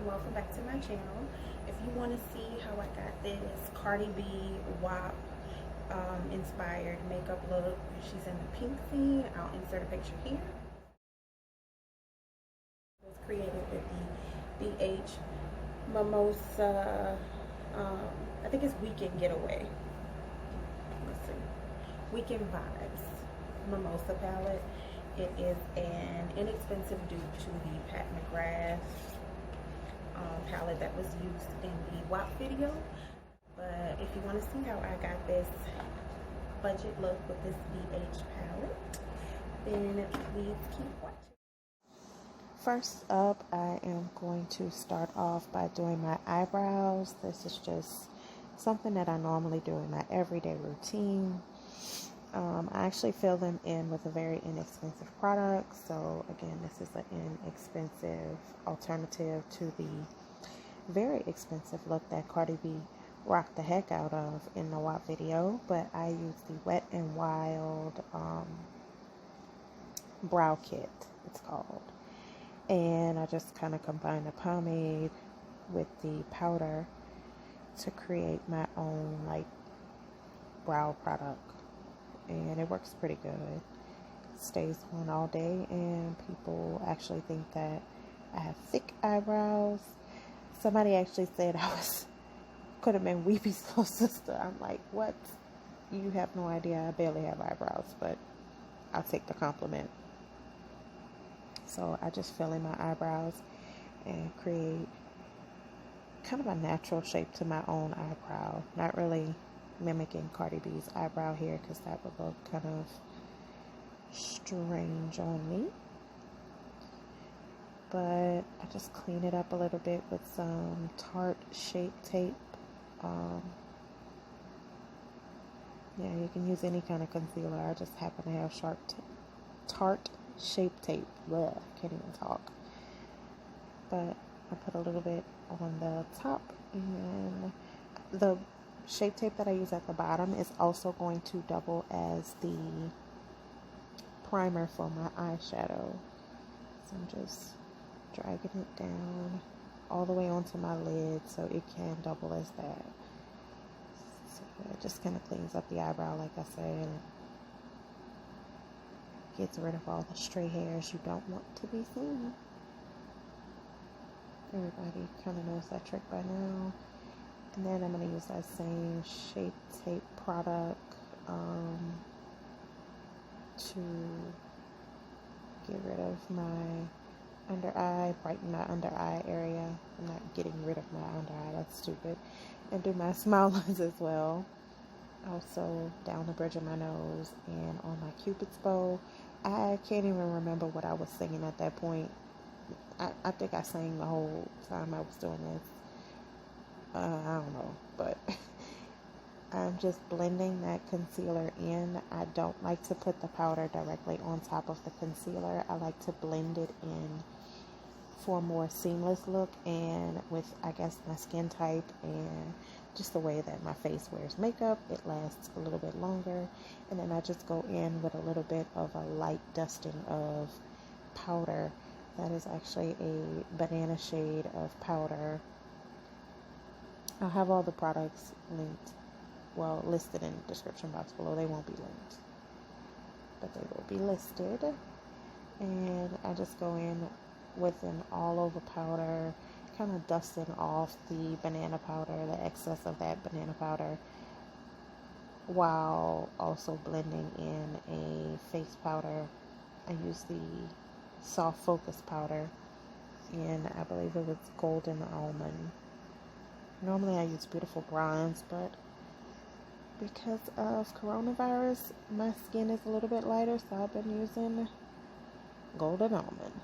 and welcome back to my channel. If you want to see how I got this Cardi B WAP inspired makeup look, she's in the pink scene. I'll insert a picture here. It was created with the BH Mimosa, I think it's Weekend Getaway. Let's see. Weekend Vibes Mimosa palette. It is an inexpensive dupe to the Pat McGrath palette that was used in the WAP video. But if you want to see how I got this budget look with this BH palette, then please keep watching. First up, I am going to start off by doing my eyebrows. This is just something that I normally do in my everyday routine. I actually fill them in with a very inexpensive product. So again, this is an inexpensive alternative to the very expensive look that Cardi B rocked the heck out of in the WAP video. But I use the Wet n Wild brow kit, it's called. And I just kind of combine the pomade with the powder to create my own like brow product. And it works pretty good. It stays on all day, and people actually think that I have thick eyebrows. Somebody actually said I could have been Weepy's close sister. I'm like, what? You have no idea. I barely have eyebrows, but I'll take the compliment. So I just fill in my eyebrows and create kind of a natural shape to my own eyebrow. Not really mimicking Cardi B's eyebrow here, because that would look kind of strange on me. But I just clean it up a little bit with some Tarte Shape Tape. Yeah, you can use any kind of concealer. I just happen to have Tarte Shape Tape. Blech, can't even talk. But I put a little bit on the top, and the Shape Tape that I use at the bottom is also going to double as the primer for my eyeshadow. So I'm just dragging it down all the way onto my lid so it can double as that. So it just kind of cleans up the eyebrow, like I said. Gets rid of all the stray hairs you don't want to be seen. Everybody kind of knows that trick by now. And then I'm going to use that same Shape Tape product to get rid of my under eye, brighten my under eye area. I'm not getting rid of my under eye, that's stupid. And do my smile lines as well. Also down the bridge of my nose and on my Cupid's bow. I can't even remember what I was singing at that point. I think I sang the whole time I was doing this. I don't know, but I'm just blending that concealer in. I don't like to put the powder directly on top of the concealer. I like to blend it in for a more seamless look, and with, I guess, my skin type and just the way that my face wears makeup, it lasts a little bit longer. And then I just go in with a little bit of a light dusting of powder. That is actually a banana shade of powder. I'll have all the products linked, well, listed in the description box below. They won't be linked, but they will be listed. And I just go in with an all over powder, kind of dusting off the banana powder, the excess of that banana powder, while also blending in a face powder. I use the Soft Focus powder, and I believe it was Golden Almond. Normally I use Beautiful Bronze, but because of coronavirus, my skin is a little bit lighter, so I've been using Golden Almond.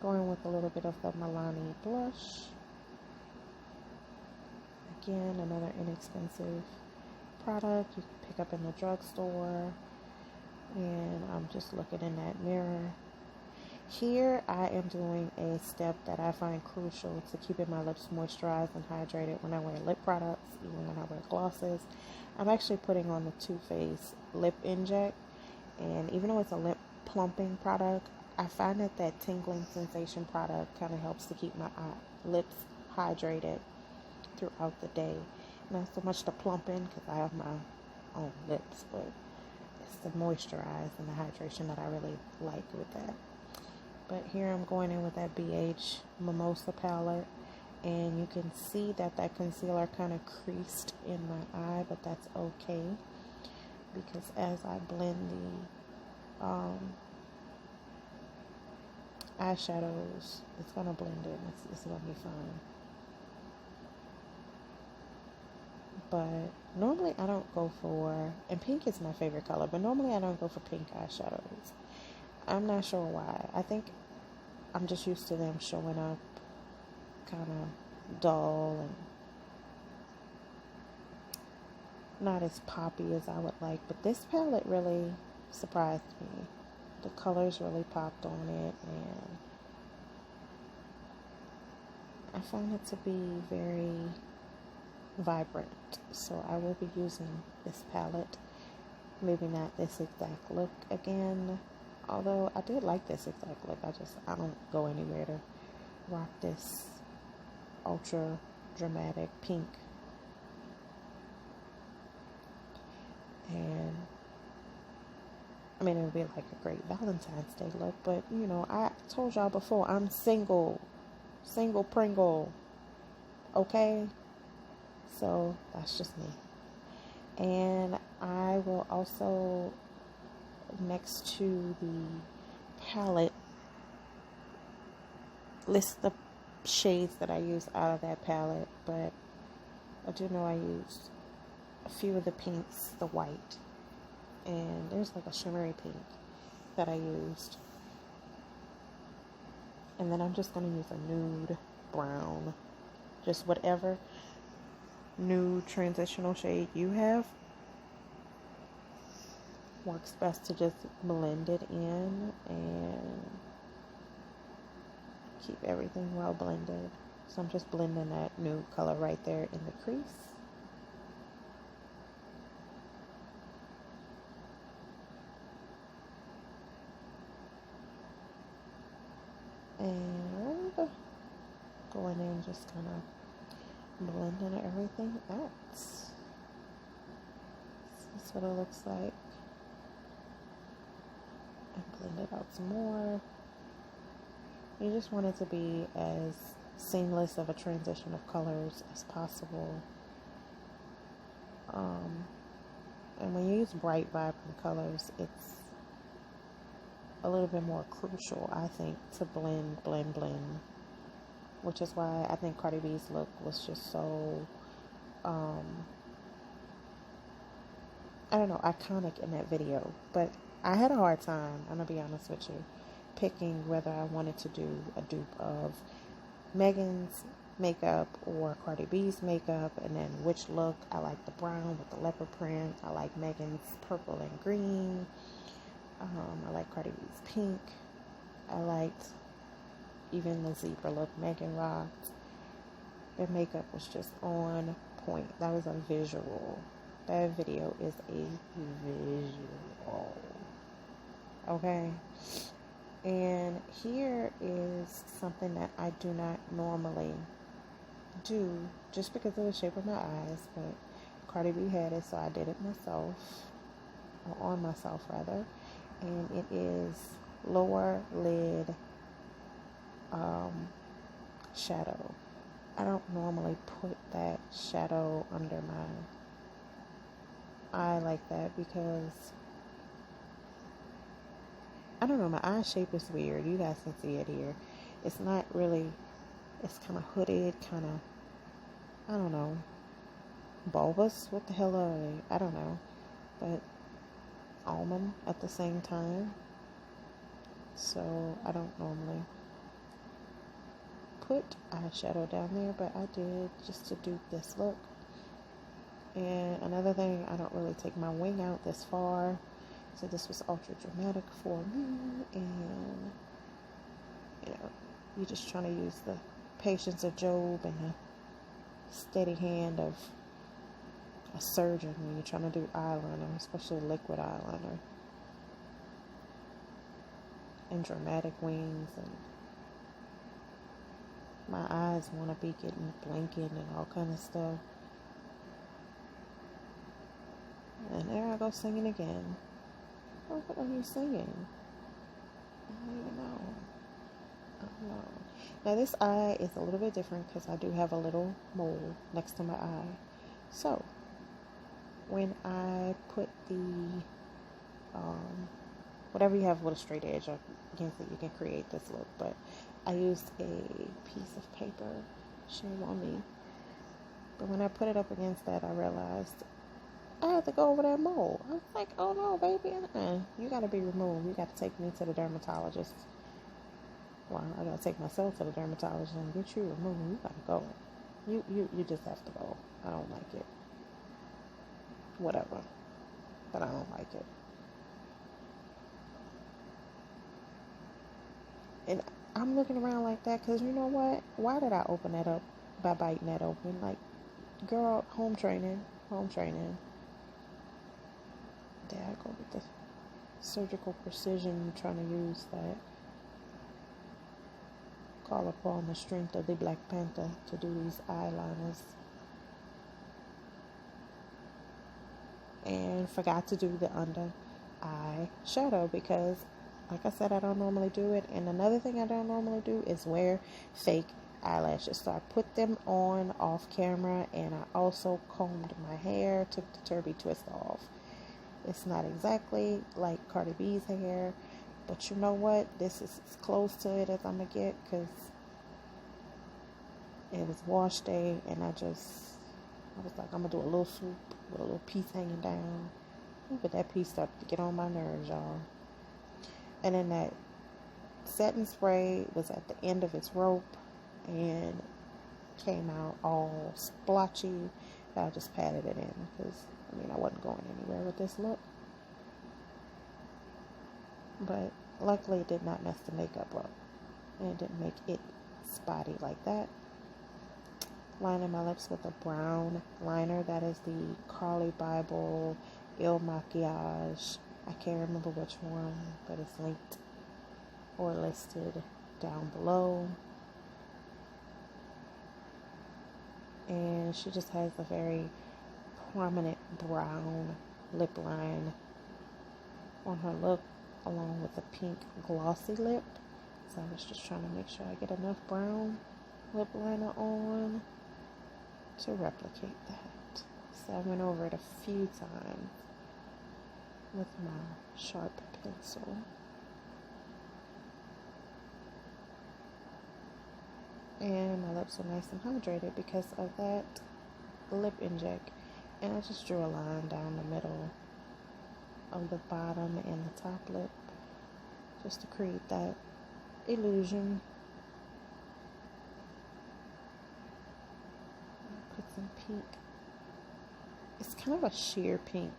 Going with a little bit of the Milani blush. Again, another inexpensive product you can pick up in the drugstore. And I'm just looking in that mirror. Here I am doing a step that I find crucial to keeping my lips moisturized and hydrated when I wear lip products, even when I wear glosses. I'm actually putting on the Too Faced Lip Inject, and even though it's a lip plumping product, I find that that tingling sensation product kind of helps to keep my lips hydrated throughout the day. Not so much the plumping because I have my own lips, but it's the moisturize and the hydration that I really like with that. But here I'm going in with that BH Mimosa palette, and you can see that that concealer kind of creased in my eye, but that's okay because as I blend the eyeshadows, it's gonna blend in. It's gonna be fine. But normally I don't go for, and pink is my favorite color, but normally I don't go for pink eyeshadows. I'm not sure why. I think I'm just used to them showing up kind of dull and not as poppy as I would like. But this palette really surprised me. The colors really popped on it, and I found it to be very vibrant. So I will be using this palette. Maybe not this exact look again. Although I did like this exact look. I don't go anywhere to rock this ultra dramatic pink. And I mean, it would be like a great Valentine's Day look, but you know, I told y'all before, I'm single Pringle, okay? So that's just me. And I will also, next to the palette, list the shades that I use out of that palette, but I do know I used a few of the pinks, the white, and there's like a shimmery pink that I used. And then I'm just going to use a nude brown, just whatever nude transitional shade you have works best to just blend it in and keep everything well blended. So I'm just blending that nude color right there in the crease. And going in, just kind of blending everything out. That's what it looks like. And blend it out some more. You just want it to be as seamless of a transition of colors as possible. And when you use bright, vibrant colors, it's a little bit more crucial, I think, to blend. Which is why I think Cardi B's look was just so, I don't know, iconic in that video. But I had a hard time, I'm going to be honest with you, picking whether I wanted to do a dupe of Megan's makeup or Cardi B's makeup, and then which look. I like the brown with the leopard print. I like Megan's purple and green. I like Cardi B's pink. I liked even the zebra look Megan rocked. Their makeup was just on point. That was a visual. That video is a visual. Okay? And here is something that I do not normally do just because of the shape of my eyes, but Cardi B had it, so I did it myself, or on myself rather. And it is lower lid shadow. I don't normally put that shadow under my eye like that because I don't know, my eye shape is weird. You guys can see it here. It's not really, it's kind of hooded, kind of, I don't know, bulbous. What the hell are they? I don't know. But almond at the same time. So I don't normally put eyeshadow down there, but I did just to do this look. And another thing, I don't really take my wing out this far. So this was ultra dramatic for me, and you know, you're just trying to use the patience of Job and the steady hand of a surgeon when you're trying to do eyeliner, especially liquid eyeliner. and dramatic wings, and my eyes want to be getting blinking and all kind of stuff. And there I go singing again. Oh, what are you singing? I don't even know. I don't know. Now this eye is a little bit different because I do have a little mole next to my eye. So when I put the whatever you have with a straight edge against it, you can create this look. But I used a piece of paper. Shame on me. But when I put it up against that, I realized I had to go over that mole. I was like, oh no, baby, you gotta be removed. You gotta take me to the dermatologist. Well, I gotta take myself to the dermatologist and get you removed. You gotta go. You just have to go. I don't like it. Whatever. But I don't like it. And I'm looking around like that because you know what? Why did I open that up by biting that open? Like, girl, home training. There I go with the surgical precision, trying to use that. Call upon the strength of the Black Panther to do these eyeliners. And forgot to do the under eye shadow because, like I said, I don't normally do it. And another thing I don't normally do is wear fake eyelashes. So I put them on off camera, and I also combed my hair, took the turby twist off. It's not exactly like Cardi B's hair, but you know what? This is as close to it as I'm going to get because it was wash day, and I was like, I'm going to do a little swoop with a little piece hanging down. But that piece started to get on my nerves, y'all. And then that setting spray was at the end of its rope and came out all splotchy. I just patted it in because, I wasn't going anywhere with this look. But luckily it did not mess the makeup up. And it didn't make it spotty like that. Lining my lips with a brown liner. That is the Carli Bybel Il Makiage. I can't remember which one, but it's linked or listed down below. And she just has a very prominent brown lip line on her look, along with a pink glossy lip. So I was just trying to make sure I get enough brown lip liner on to replicate that. So I went over it a few times with my sharp pencil. And my lips are nice and hydrated because of that lip inject. And I just drew a line down the middle of the bottom and the top lip just to create that illusion. Put some pink. It's kind of a sheer pink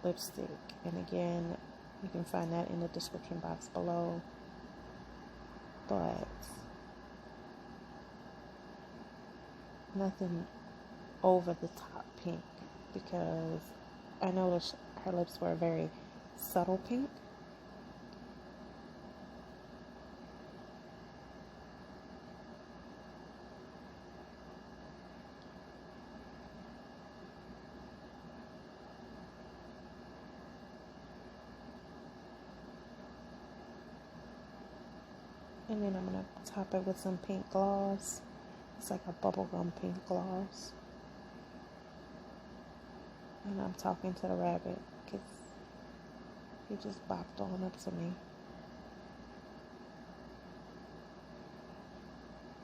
lipstick, and again, you can find that in the description box below. But nothing over the top pink, because I noticed her lips were a very subtle pink. And then I'm going to top it with some pink gloss. It's like a bubblegum pink gloss. And I'm talking to the rabbit because he just bopped on up to me.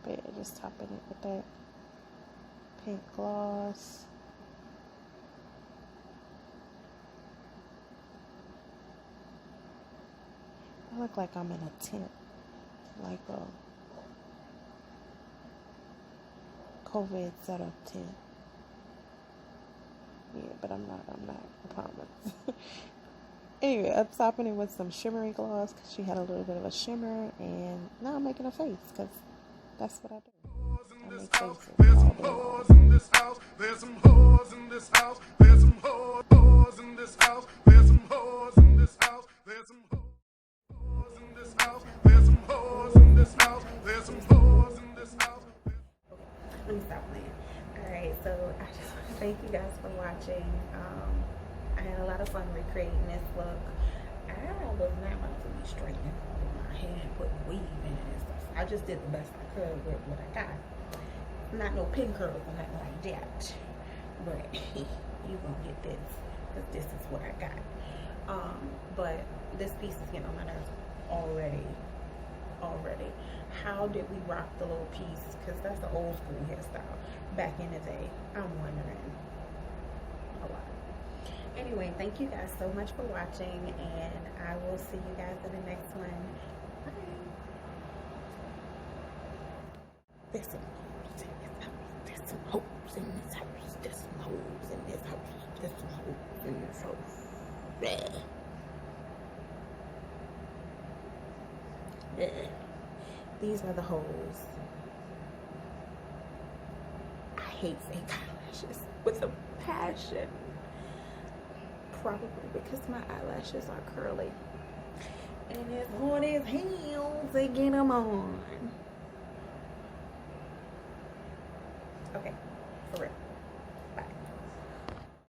But yeah, just topping it with that pink gloss. I look like I'm in a tent, like a COVID setup tent. Yeah, but I'm not, I promise. Anyway, I'm topping it with some shimmery gloss because she had a little bit of a shimmer, and now I'm making a face because that's what I do. I make faces all day long. There's some whores in this house. There's some whores in this house. There's some whores in this house. There's some whores in this house. Let me stop playing. Alright, so I just want to thank you guys for watching. I had a lot of fun recreating this look. I was not about to be straightening my hair and putting weave in it and stuff. I just did the best I could with what I got. Not no pin curls or nothing like that. But you gonna get this, because this is what I got. But this piece is getting on my nerves already. How did we rock the little piece? Because that's the old school hairstyle back in the day. I'm wondering a lot. Anyway, thank you guys so much for watching, and I will see you guys in the next one. Bye. There's some holes in this house. There's some holes in this house. There's some holes in this house. There's some holes in this house. Bleh. Bleh. These are the holes. I hate fake eyelashes with a passion. Probably because my eyelashes are curly. And it's hard as hell to get them on. Okay.